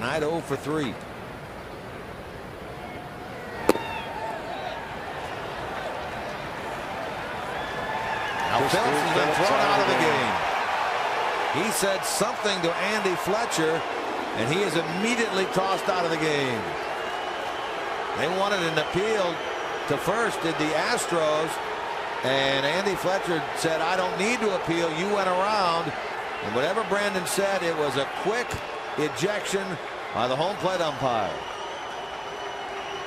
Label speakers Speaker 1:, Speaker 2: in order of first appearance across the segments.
Speaker 1: tonight, 0 for 3. Now Phillips has been thrown out of the game. He said something to Andy Fletcher, and he is immediately tossed out of the game. They wanted an appeal to first, did the Astros, and Andy Fletcher said, I don't need to appeal. You went around. And whatever Brandon said, it was a quick ejection by the home plate umpire.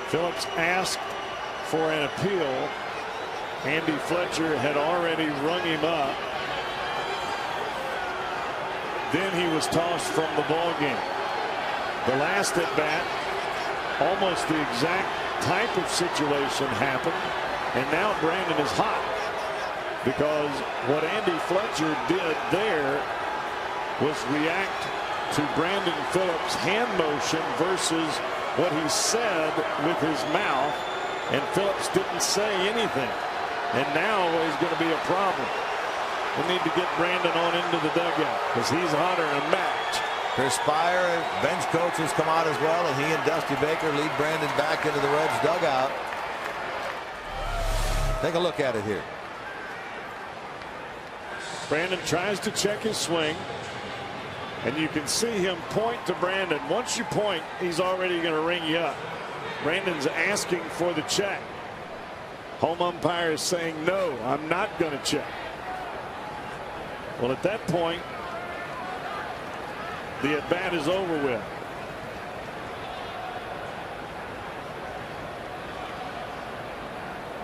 Speaker 2: Phillips asked for an appeal. Andy Fletcher had already rung him up. Then he was tossed from the ball game. The last at bat, almost the exact type of situation happened, and now Brandon is hot because what Andy Fletcher did there was react to Brandon Phillips' hand motion versus what he said with his mouth, and Phillips didn't say anything, and now is going to be a problem. We need to get Brandon on into the dugout because he's hotter than a match.
Speaker 1: Chris Spire, bench coach, has come out as well, and he and Dusty Baker lead Brandon back into the Reds dugout. Take a look at it here.
Speaker 2: Brandon tries to check his swing, and you can see him point to Brandon. Once you point, he's already going to ring you up. Brandon's asking for the check. Home umpire is saying, no, I'm not going to check. Well, at that point, the at bat is over with.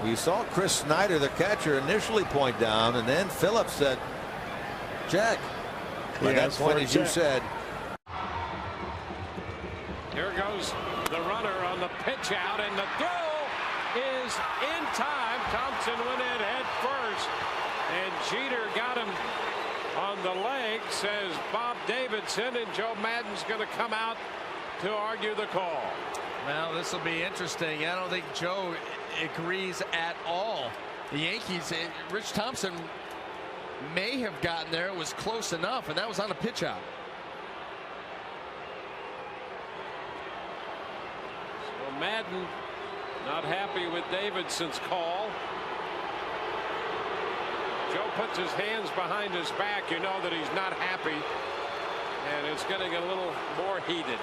Speaker 1: We saw Chris Snyder, the catcher, initially point down, and then Phillips said, check. By that point, as you said.
Speaker 3: Here goes the runner on the pitch out, and the throw is in time. Thompson went in head first, and Jeter got him on the leg, says Bob Davidson, and Joe Maddon's going to come out to argue the call.
Speaker 4: Well, this will be interesting. I don't think Joe agrees at all. The Yankees, Rich Thompson may have gotten there. It was close enough, and that was on a pitch out.
Speaker 3: So Maddon not happy with Davidson's call. Joe puts his hands behind his back. You know that he's not happy, and it's getting a little more heated.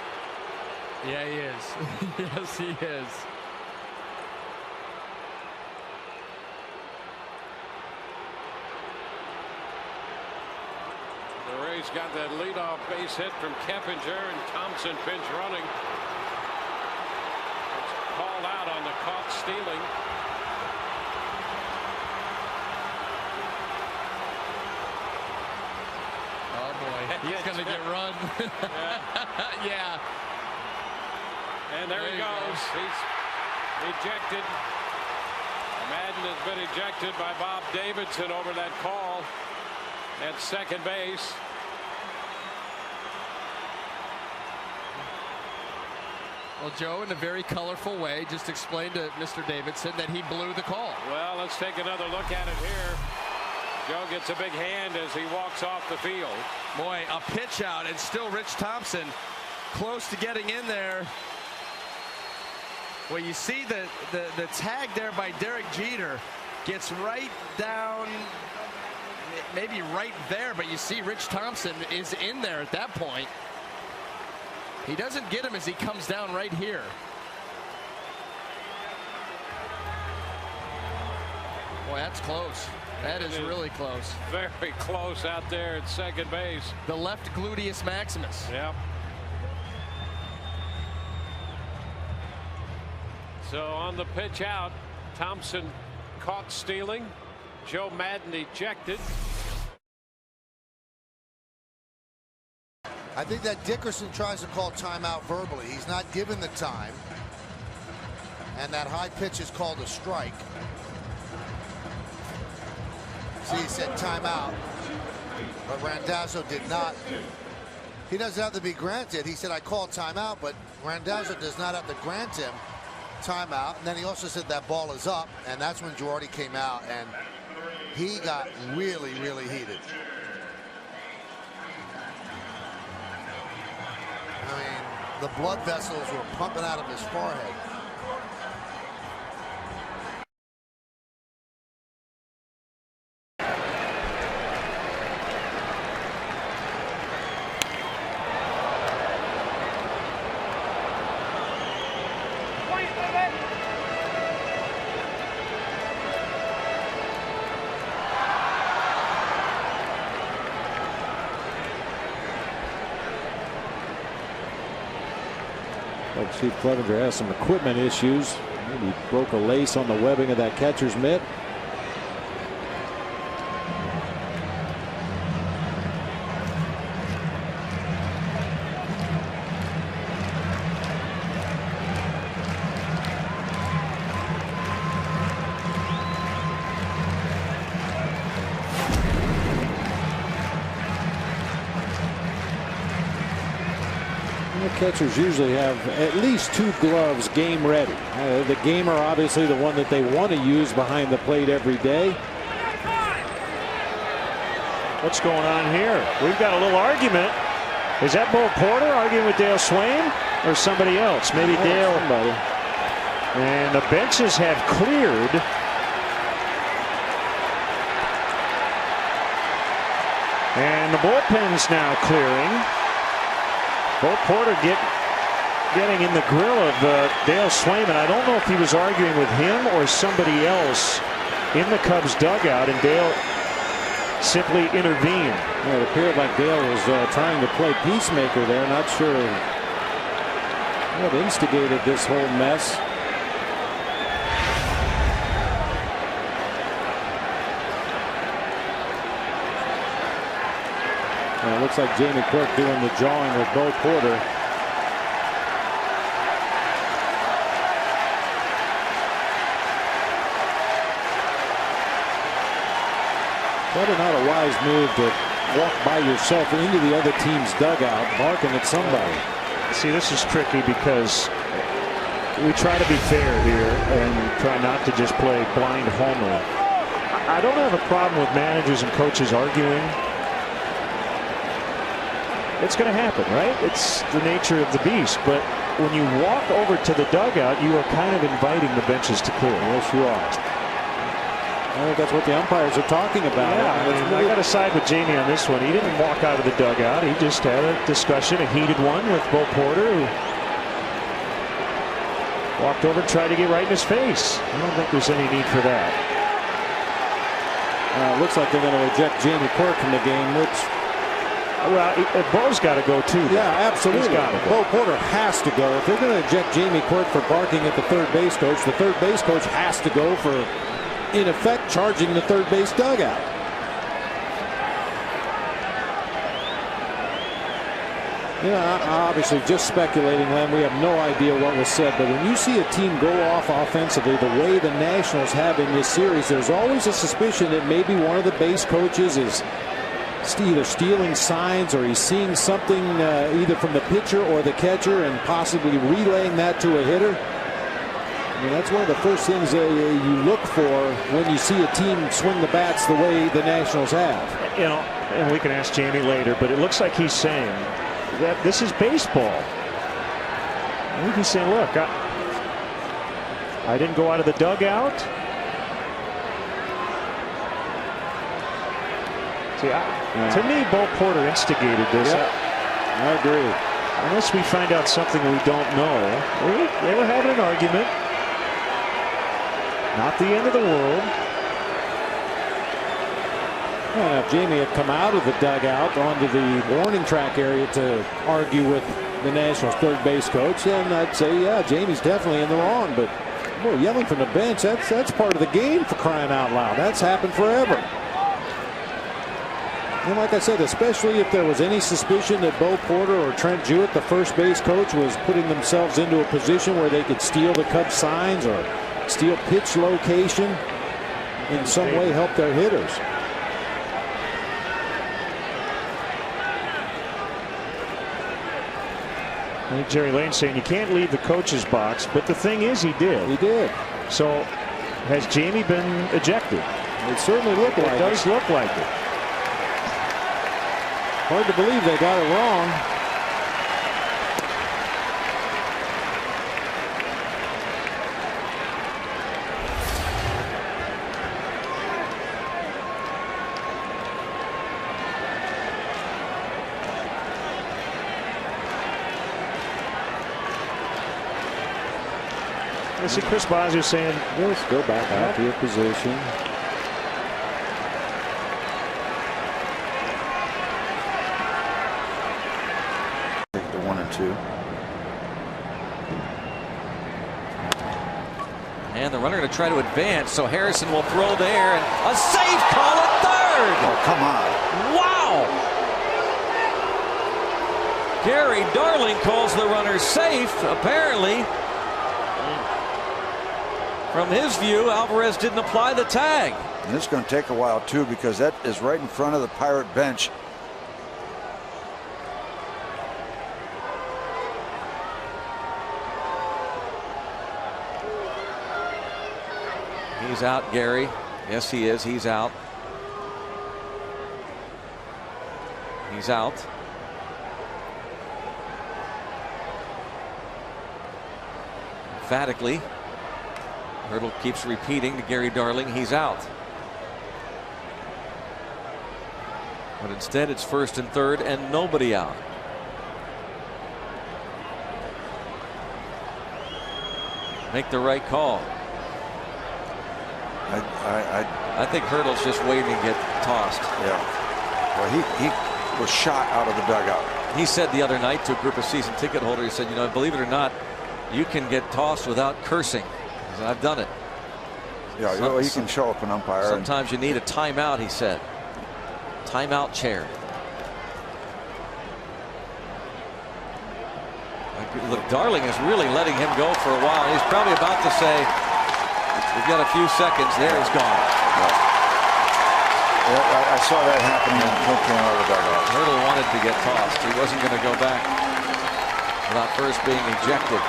Speaker 4: Yeah, he is. Yes, he is.
Speaker 3: The Rays got that leadoff base hit from Keppinger, and Thompson pinch running. It's called out on the caught stealing.
Speaker 4: Oh boy, he's going to get run. Yeah.
Speaker 3: And there he goes. He's ejected. Maddon has been ejected by Bob Davidson over that call at second base.
Speaker 4: Well, Joe, in a very colorful way, just explained to Mr. Davidson that he blew the call.
Speaker 3: Well, let's take another look at it here. Joe gets a big hand as he walks off the field.
Speaker 4: Boy, a pitch out, and still Rich Thompson close to getting in there. Well, you see the tag there by Derek Jeter gets right down, maybe right there, but you see Rich Thompson is in there at that point. He doesn't get him as he comes down right here. Boy, that's close. That is really close.
Speaker 3: Very close out there at second base.
Speaker 4: The left gluteus maximus.
Speaker 3: Yep. So on the pitch out, Thompson caught stealing. Joe Maddon ejected.
Speaker 5: I think that Dickerson tries to call timeout verbally. He's not given the time. And that high pitch is called a strike. See, he said timeout. But Randazzo did not. He doesn't have to be granted. He said, I called timeout, but Randazzo does not have to grant him timeout. And then he also said that ball is up, and that's when Girardi came out, and he got really, really heated. I mean, the blood vessels were pumping out of his forehead.
Speaker 6: Chief Clevenger has some equipment issues. Maybe broke a lace on the webbing of that catcher's mitt. Catchers usually have at least 2 gloves game ready. The gamer, obviously the one that they want to use behind the plate every day.
Speaker 2: What's going on here? We've got a little argument. Is that Bo Porter arguing with Dale Swain or somebody else? Maybe Dale.
Speaker 6: Somebody.
Speaker 2: And the benches have cleared. And the bullpen's now clearing. Bo Porter getting in the grill of Dale Swayman. I don't know if he was arguing with him or somebody else in the Cubs dugout, and Dale simply intervened.
Speaker 6: Well, it appeared like Dale was trying to play peacemaker there. Not sure what instigated this whole mess. It looks like Jamie Quirk doing the jawing with Bo Porter. Probably not a wise move to walk by yourself into the other team's dugout barking at somebody.
Speaker 2: See, this is tricky because we try to be fair here and try not to just play blind homer. I don't have a problem with managers and coaches arguing. It's going to happen, right? It's the nature of the beast. But when you walk over to the dugout, you are kind of inviting the benches to clear.
Speaker 6: Yes, you are. I think that's what the umpires are talking about.
Speaker 2: Yeah, I got to side with Jamie on this one. He didn't walk out of the dugout. He just had a discussion, a heated one with Bo Porter, who walked over and tried to get right in his face. I don't think there's any need for that.
Speaker 6: It looks like they're going to eject Jamie Quirk from the game, which...
Speaker 2: Well, Bo's got to go too.
Speaker 6: Yeah, absolutely.
Speaker 2: He's gotta go.
Speaker 6: Bo Porter has to go. If they're going to eject Jamie Quirk for barking at the third base coach has to go for, in effect, charging the third base dugout. Obviously just speculating, Len. We have no idea what was said, but when you see a team go off offensively the way the Nationals have in this series, there's always a suspicion that maybe one of the base coaches is either stealing signs or he's seeing something either from the pitcher or the catcher and possibly relaying that to a hitter. I mean, that's one of the first things you look for when you see a team swing the bats the way the Nationals have.
Speaker 2: And we can ask Jamie later, but it looks like he's saying that this is baseball. I think he's saying, look, I didn't go out of the dugout. See, to me, Bo Porter instigated this.
Speaker 6: Yep. I agree.
Speaker 2: Unless we find out something we don't know. They were having an argument. Not the end of the world.
Speaker 6: If Jamie had come out of the dugout onto the warning track area to argue with the Nationals third base coach, then I'd say, yeah, Jamie's definitely in the wrong. But boy, yelling from the bench, that's part of the game, for crying out loud. That's happened forever. And like I said, especially if there was any suspicion that Bo Porter or Trent Jewett, the first base coach, was putting themselves into a position where they could steal the Cubs signs or steal pitch location, in some way help their hitters.
Speaker 2: I think Jerry Lane's saying you can't leave the coach's box, but the thing is, he did.
Speaker 6: He did.
Speaker 2: So has Jamie been ejected?
Speaker 6: It certainly looked like it.
Speaker 2: It does look like it.
Speaker 6: Hard to believe they got it wrong.
Speaker 2: I see Chris Bosio saying,
Speaker 6: let's go back out to your position.
Speaker 7: The 1 and 2.
Speaker 8: And the runner going to try to advance, so Harrison will throw there, and a safe call at third.
Speaker 7: Oh, come on.
Speaker 8: Wow. Gary Darling calls the runner safe. Apparently, from his view, Alvarez didn't apply the tag.
Speaker 7: And it's going to take a while, too, because that is right in front of the Pirate bench.
Speaker 8: He's out, Gary. Yes, he is. He's out. He's out. Emphatically. Hurdle keeps repeating to Gary Darling. He's out. But instead, it's first and third, and nobody out. Make the right call. I think Hurdle's just waiting to get tossed.
Speaker 7: Yeah. Well, he was shot out of the dugout.
Speaker 8: He said the other night to a group of season ticket holders, he said, you know, believe it or not, you can get tossed without cursing. He said, I've done it.
Speaker 7: Yeah, well, you can show up an umpire.
Speaker 8: Sometimes you need a timeout, he said. Timeout chair. Look, Darling is really letting him go for a while. He's probably about to say, we've got a few seconds. There, he's gone.
Speaker 7: Yeah, I saw that happening when Clint came out of the dugout.
Speaker 8: Hurdle wanted to get tossed. He wasn't going to go back without first being ejected.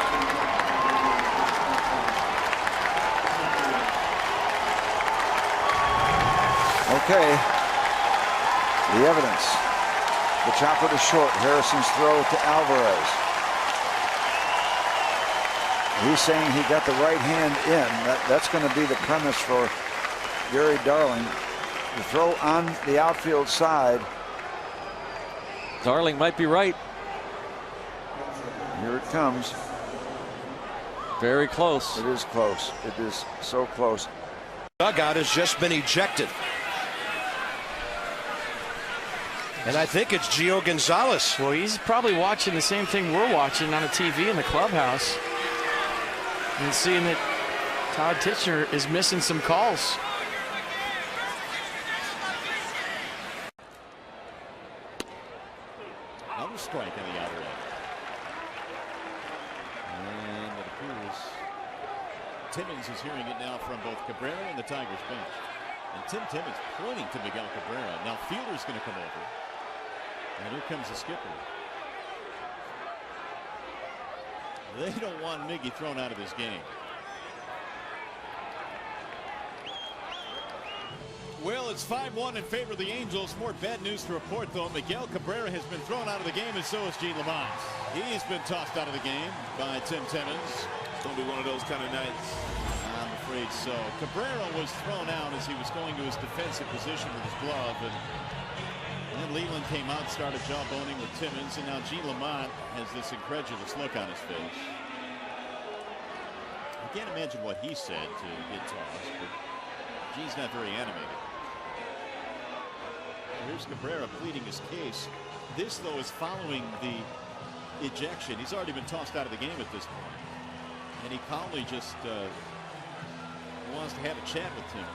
Speaker 7: Okay. The evidence. The chopper to short. Harrison's throw to Alvarez. He's saying he got the right hand in. That's going to be the premise for Gary Darling. The throw on the outfield side.
Speaker 8: Darling might be right.
Speaker 7: Here it comes.
Speaker 8: Very close.
Speaker 7: It is close. It is so close.
Speaker 9: Dugout has just been ejected. And I think it's Gio Gonzalez.
Speaker 10: Well, he's probably watching the same thing we're watching on a TV in the clubhouse. And seeing that Todd Tichenor is missing some calls.
Speaker 11: Another strike on the outer edge. And it appears Timmons is hearing it now from both Cabrera and the Tigers bench. And Tim Timmons pointing to Miguel Cabrera. Now Fielder's going to come over. And here comes the skipper. They don't want Miggy thrown out of this game. Well, it's 5-1 in favor of the Angels. More bad news to report, though. Miguel Cabrera has been thrown out of the game, and so has Gene Lamont. He's been tossed out of the game by Tim Timmons.
Speaker 12: It's going to be one of those kind of nights.
Speaker 11: I'm afraid so. Cabrera was thrown out as he was going to his defensive position with his glove, and then Leland came out, started jawboning with Timmons, and now Gene Lamont has this incredulous look on his face. I can't imagine what he said to get tossed, but Gene's not very animated. Here's Cabrera pleading his case. This, though, is following the ejection. He's already been tossed out of the game at this point. And he calmly just wants to have a chat with Timmons.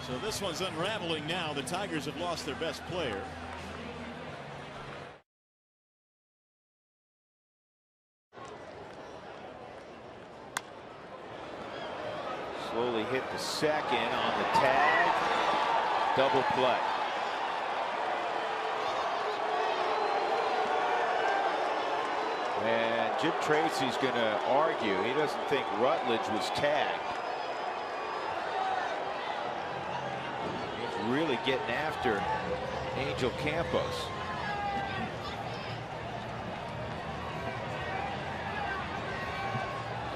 Speaker 11: So this one's unraveling now. The Tigers have lost their best player.
Speaker 13: Slowly hit the second on the tag. Double play. And Jim Tracy's going to argue. He doesn't think Rutledge was tagged. He's really getting after Angel Campos.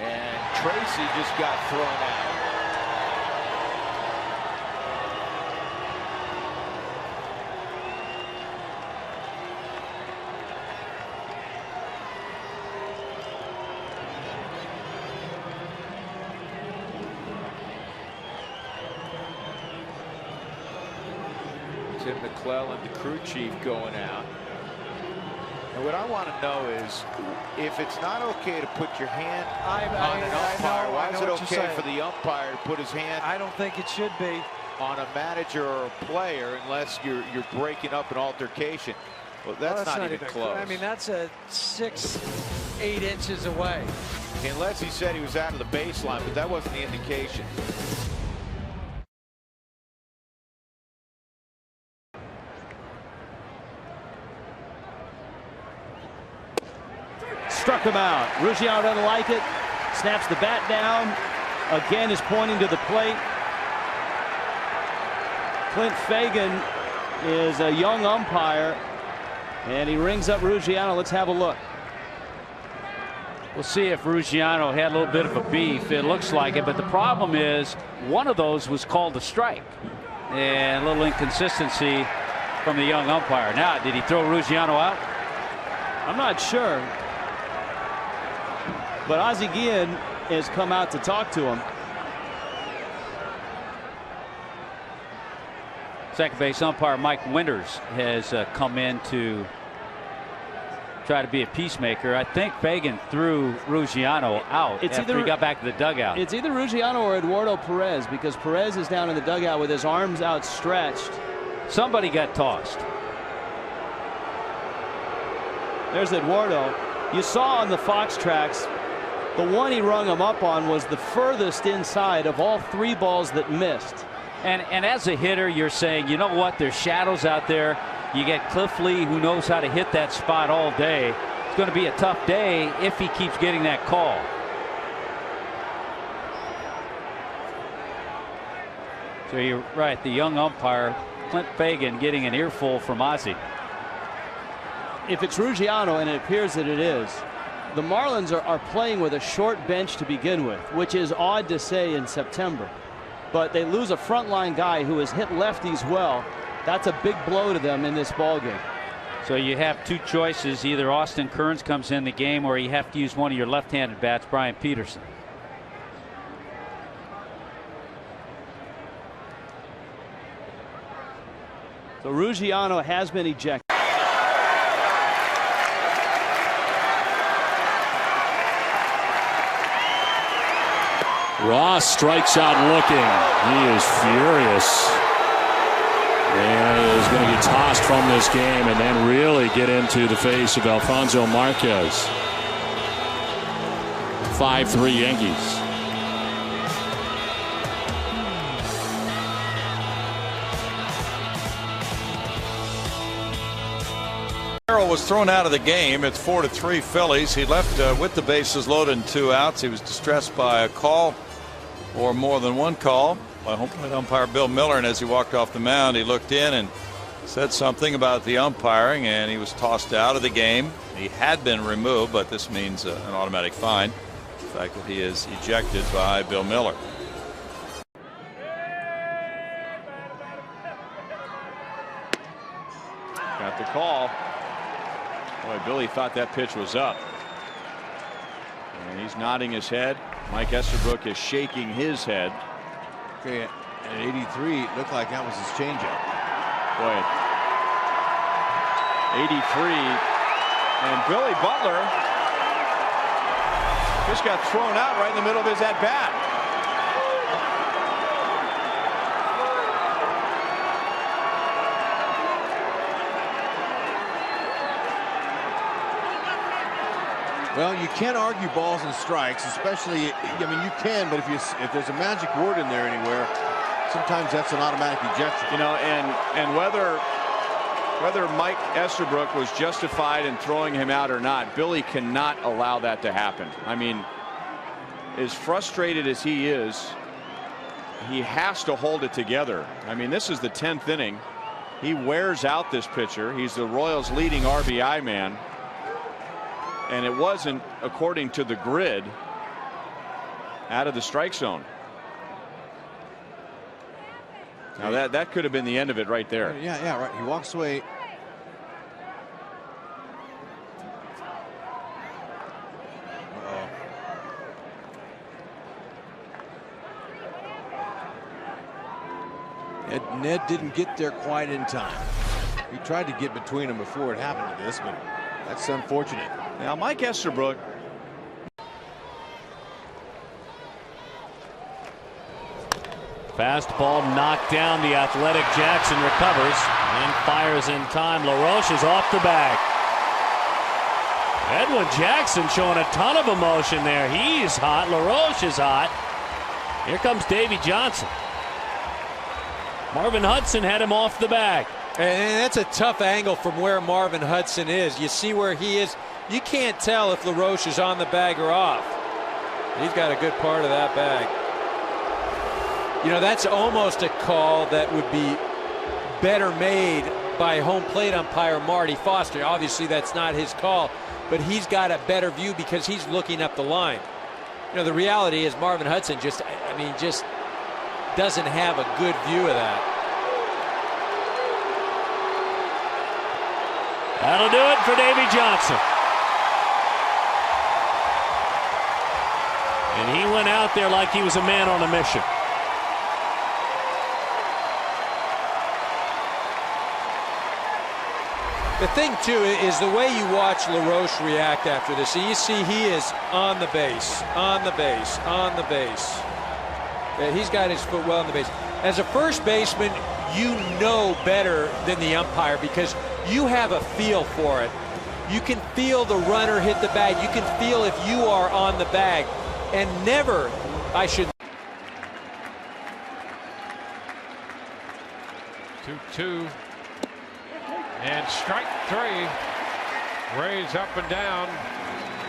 Speaker 13: And Tracy just got thrown out. Tim McClellan, the crew chief, going out. And what I want to know is, if it's not okay to put your hand on an umpire, why is it okay for the umpire to put his hand?
Speaker 14: I don't think it should be
Speaker 13: On a manager or a player, unless you're breaking up an altercation. Well, that's not even close.
Speaker 14: I mean, that's a 6-8 inches away.
Speaker 13: Unless he said he was out of the baseline, but that wasn't the indication.
Speaker 15: Struck him out. Ruggiano doesn't like it. Snaps the bat down. Again is pointing to the plate. Clint Fagan is a young umpire, and he rings up Ruggiano. Let's have a look.
Speaker 16: We'll see if Ruggiano had a little bit of a beef. It looks like it, but the problem is one of those was called a strike, and a little inconsistency from the young umpire. Now, did he throw Ruggiano out?
Speaker 15: I'm not sure, but Ozzie Guillen has come out to talk to him.
Speaker 16: Second base umpire Mike Winters has come in to try to be a peacemaker. I think Fagan threw Ruggiano out after he got back to the dugout.
Speaker 15: It's either Ruggiano or Eduardo Perez, because Perez is down in the dugout with his arms outstretched.
Speaker 16: Somebody got tossed.
Speaker 15: There's Eduardo. You saw on the Fox tracks, the one he rung him up on was the furthest inside of all 3 balls that missed.
Speaker 16: And as a hitter, you're saying, you know what, there's shadows out there. You get Cliff Lee, who knows how to hit that spot all day. It's going to be a tough day if he keeps getting that call. So you're right, the young umpire, Clint Fagan, getting an earful from Ozzie.
Speaker 15: If it's Ruggiano, and it appears that it is, the Marlins are playing with a short bench to begin with, which is odd to say in September. But they lose a frontline guy who has hit lefties well. That's a big blow to them in this ball game.
Speaker 16: So you have 2 choices. Either Austin Kearns comes in the game, or you have to use one of your left-handed bats, Brian Peterson.
Speaker 15: So Ruggiano has been ejected.
Speaker 17: Ross strikes out looking. He is furious. And is going to get tossed from this game and then really get into the face of Alfonso Marquez. 5-3 Yankees.
Speaker 8: Carroll was thrown out of the game. It's 4-3 Phillies. He left with the bases loaded and 2 outs. He was distressed by a call, or more than one call, by home plate umpire Bill Miller, and as he walked off the mound, he looked in and said something about the umpiring, and he was tossed out of the game. He had been removed, but this means an automatic fine. The fact that he is ejected by Bill Miller.
Speaker 11: Got the call. Boy, Billy thought that pitch was up. And he's nodding his head. Mike Estabrook is shaking his head.
Speaker 1: Okay, at 83, it looked like that was his changeup.
Speaker 11: Boy, 83, and Billy Butler just got thrown out right in the middle of his at bat.
Speaker 1: Well, you can't argue balls and strikes, especially, I mean, you can, but if there's a magic word in there anywhere, sometimes that's an automatic ejection.
Speaker 11: You know, and whether Mike Estabrook was justified in throwing him out or not, Billy cannot allow that to happen. I mean, as frustrated as he is, he has to hold it together. I mean, this is the 10th inning. He wears out this pitcher. He's the Royals' leading RBI man. And it wasn't, according to the grid, out of the strike zone. Now that could have been the end of it right there.
Speaker 1: Yeah, right. He walks away.
Speaker 18: Ned didn't get there quite in time. He tried to get between them before it happened to this, but that's unfortunate.
Speaker 9: Now, Mike Estabrook.
Speaker 19: Fastball knocked down. The athletic Jackson recovers and fires in time. LaRoche is off the bag. Edwin Jackson showing a ton of emotion there. He's hot. LaRoche is hot. Here comes Davy Johnson. Marvin Hudson had him off the bag.
Speaker 20: And that's a tough angle from where Marvin Hudson is. You see where he is. You can't tell if LaRoche is on the bag or off. He's got a good part of that bag. You know, that's almost a call that would be better made by home plate umpire Marty Foster. Obviously, that's not his call, but he's got a better view because he's looking up the line. You know, the reality is Marvin Hudson just doesn't have a good view of that.
Speaker 19: That'll do it for Davy Johnson. And he went out there like he was a man on a mission.
Speaker 20: The thing, too, is the way you watch LaRoche react after this. So you see he is on the base, on the base, on the base. He's got his foot well on the base. As a first baseman, you know better than the umpire because you have a feel for it. You can feel the runner hit the bag. You can feel if you are on the bag. And never, I should.
Speaker 3: 2-2. And strike three. Rays up and down.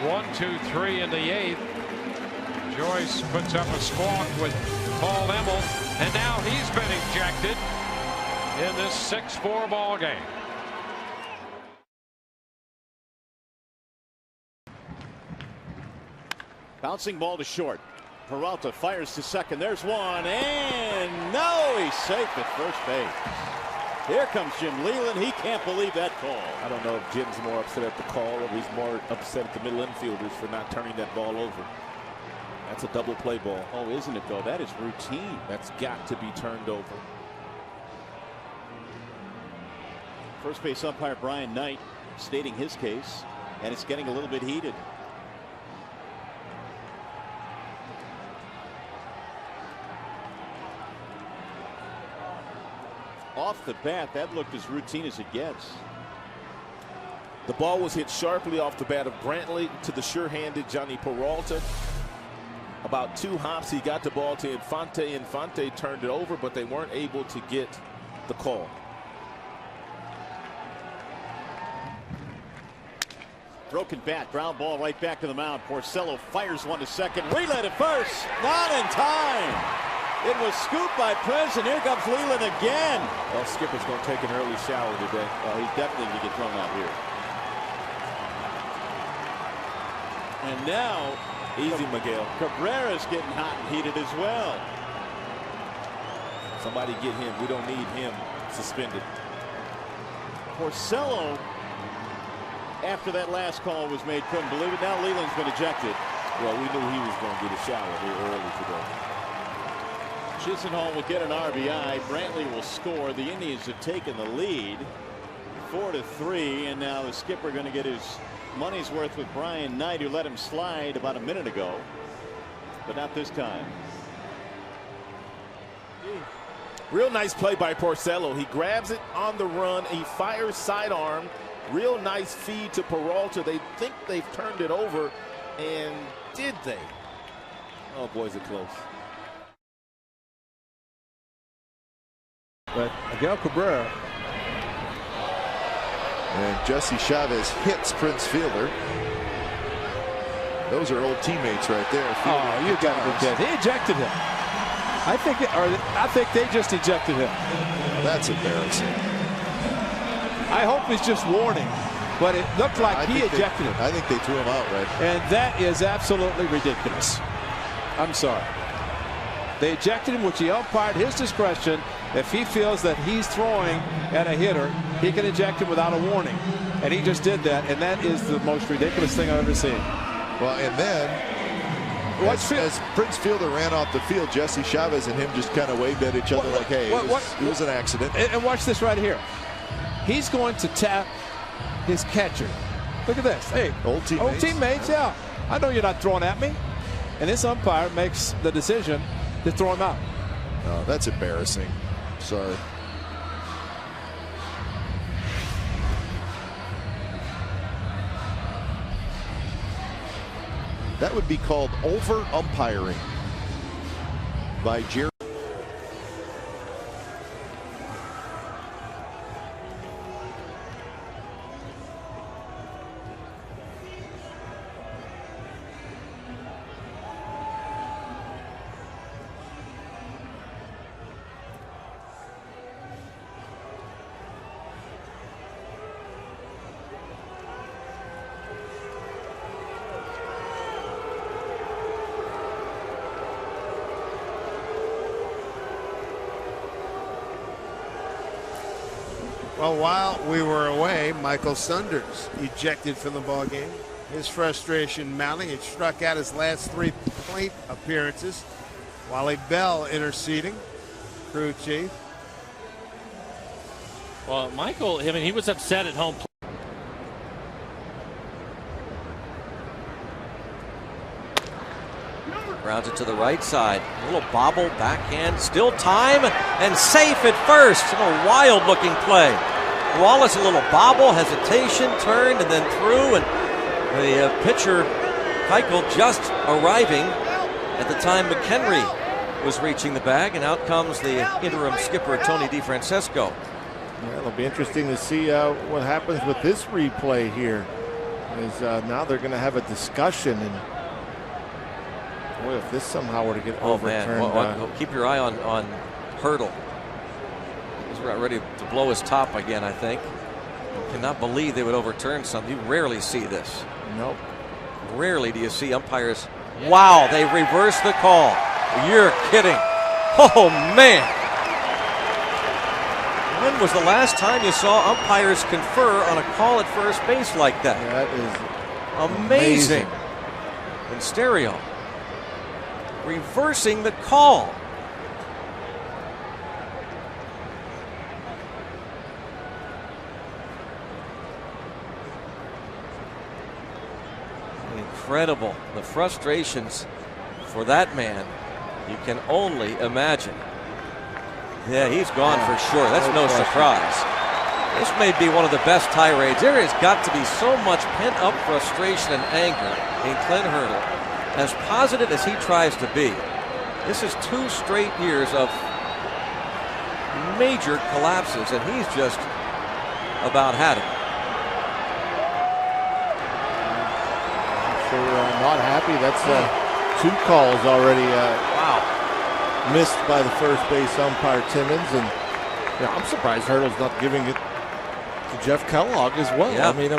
Speaker 3: 1-2-3 in the 8th. Joyce puts up a squawk with Paul Emmel, and now he's been ejected in this 6-4 ball game.
Speaker 11: Bouncing ball to short. Peralta fires to second. There's one, and no, he's safe at first base. Here comes Jim Leland. He can't believe that call.
Speaker 12: I don't know if Jim's more upset at the call or he's more upset at the middle infielders for not turning that ball over. That's a double play ball.
Speaker 11: Oh, isn't it though? That is routine.
Speaker 12: That's got to be turned over.
Speaker 11: First base umpire Brian Knight stating his case, and it's getting a little bit heated. Off the bat, that looked as routine as it gets.
Speaker 12: The ball was hit sharply off the bat of Brantley to the sure-handed Johnny Peralta. About 2 hops, he got the ball to Infante. Infante turned it over, but they weren't able to get the call.
Speaker 11: Broken bat, ground ball right back to the mound. Porcello fires one to second. Relay to first, not in time. It was scooped by Prez, and here comes Leland again.
Speaker 12: Well, Skipper's going to take an early shower today.
Speaker 11: Well, he's definitely going to get thrown out here. And now,
Speaker 12: easy, Miguel.
Speaker 11: Cabrera's getting hot and heated as well.
Speaker 12: Somebody get him. We don't need him suspended.
Speaker 11: Porcello, after that last call was made, couldn't believe it. Now Leland's been ejected.
Speaker 12: Well, we knew he was going to get a shower here early today.
Speaker 11: Chisenhall will get an RBI. Brantley will score. The Indians have taken the lead 4-3, and now the skipper going to get his money's worth with Brian Knight, who let him slide about a minute ago, but not this time.
Speaker 12: Real nice play by Porcello. He grabs it on the run. He fires sidearm. Real nice feed to Peralta. They think they've turned it over, and did they? Oh, boys, it close.
Speaker 18: But Miguel Cabrera
Speaker 21: and Jesse Chavez hits Prince Fielder. Those are old teammates right there.
Speaker 6: Oh, you got to be kidding. They ejected him. I think they just ejected him.
Speaker 21: That's embarrassing.
Speaker 6: I hope it's just warning, but it looked like he ejected him.
Speaker 21: I think they threw him out, right?
Speaker 6: And that is absolutely ridiculous. I'm sorry. They ejected him, which he umpired his discretion. If he feels that he's throwing at a hitter, he can eject him without a warning. And he just did that, and that is the most ridiculous thing I've ever seen.
Speaker 21: Well, and then As Prince Fielder ran off the field, Jesse Chavez and him just kind of waved at each other like, hey, it was an accident.
Speaker 4: And watch this right here. He's going to tap his catcher. Look at this. Hey,
Speaker 21: old teammates,
Speaker 4: yeah. I know you're not throwing at me. And this umpire makes the decision to throw him out.
Speaker 21: Oh, that's embarrassing. Sorry. That would be called over umpiring by Jerry.
Speaker 22: Well, while we were away, Michael Sunders ejected from the ball game. His frustration mounting. He struck out his last 3 plate appearances. Wally Bell interceding, crew chief.
Speaker 19: Well, Michael, I mean, he was upset at home.
Speaker 23: Grounds it to the right side. A little bobble, backhand, still time, and safe at first. A wild-looking play. Wallace, a little bobble, hesitation, turned, and then threw, and the pitcher, Keuchel, just arriving at the time McHenry was reaching the bag, and out comes the interim skipper, Tony DeFrancesco.
Speaker 12: Yeah, it'll be interesting to see what happens with this replay here. Is now they're going to have a discussion, and boy, if this somehow were to get overturned.
Speaker 23: Well, keep your eye on Hurdle. He's ready to blow his top again, I think. I cannot believe they would overturn something. You rarely see this.
Speaker 12: Nope.
Speaker 23: Rarely do you see umpires. Yeah. Wow, they reversed the call. You're kidding. Oh, man. When was the last time you saw umpires confer on a call at first base like that?
Speaker 12: That is
Speaker 23: amazing. In stereo. Reversing the call. Incredible. The frustrations for that man, you can only imagine. Yeah, he's gone for sure. That's no surprise. This may be one of the best tirades. There has got to be so much pent-up frustration and anger in Clint Hurdle. As positive as he tries to be, this is 2 straight years of major collapses, and he's just about had it.
Speaker 12: Not happy. That's 2 calls already. Missed by the first base umpire Timmons, and I'm surprised Hurdle's not giving it to Jeff Kellogg as well.
Speaker 23: Yeah.
Speaker 12: I mean,